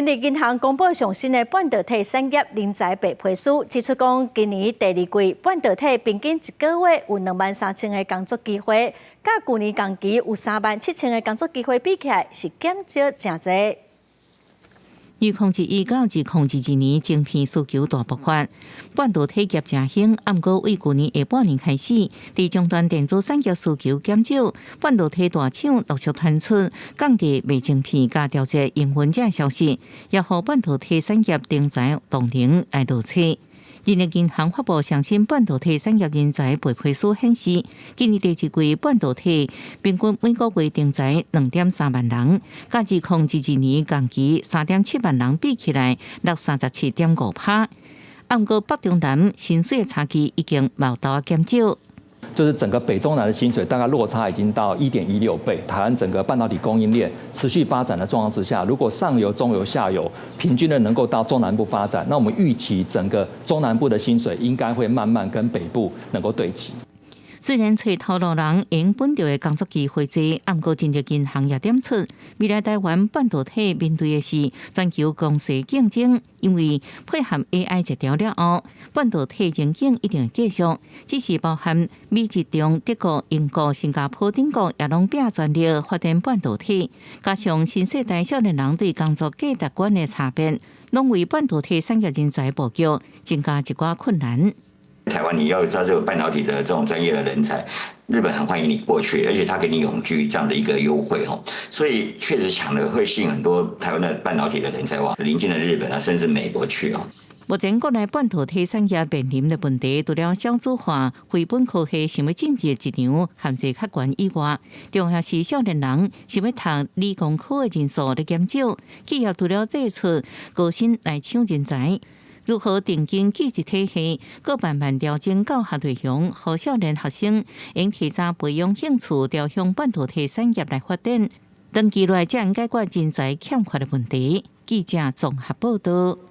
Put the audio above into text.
印尼银行公布上新的半导体产业人才白皮书，指出讲今年第二季半导体平均一个月有23000个工作机会，甲去年同期有37000个工作机会比起来是减少真侪。 2021到2022年晶片需求大爆发，半导体业正兴，不过为去年下半年开始，在终端电子产业需求减少，半导体大厂陆续传出降低卖晶片加调节营运这消息，也让半导体产业人才动能来落车。 印尼银行发布上新半导体产业人才白皮书显示，今年第一季半导体平均每个月人才2.3万人，甲2022年同期3.7万人比起来，落37.5%。不过北中南薪水差距已经毛大减少。 就是整个北中南的薪水大概落差已经到1.16倍。台湾整个半导体供应链持续发展的状况之下，如果上游、中游、下游平均的能够到中南部发展，那我们预期整个中南部的薪水应该会慢慢跟北部能够对齐。 虽然找头路人因本地的工作机会多，不过经济银行也点出，未来台湾半导体面对的是全球公司竞争，因为配合 AI 一条了后，半导体前景一定会继续。只是包含美籍中德国、英国、新加坡等国也拢拼全力发展半导体，加上新世代少年人对工作价值观的差别，拢为半导体产业人才布局增加一寡困难。 台湾你要知道这个半导体的这种专业的人才，日本很欢迎你过去，而且他给你永居这样的一个优惠哈，所以确实强的会吸引很多台湾的半导体的人才往邻近的日本啊，甚至美国去哦。 目前国内半导体产业面临的问题，除了少子化、非本科系想要进入一场限制较悬以外，重要是少年人想要读理工科的人数在减少，企业除了借出高薪来抢人才。 如何定经技术体系，各慢慢调整教学内容，让少年学生应提早培养兴趣，调向半导体产业来发展，长期来才能解决人才欠缺的问题。记者综合报道。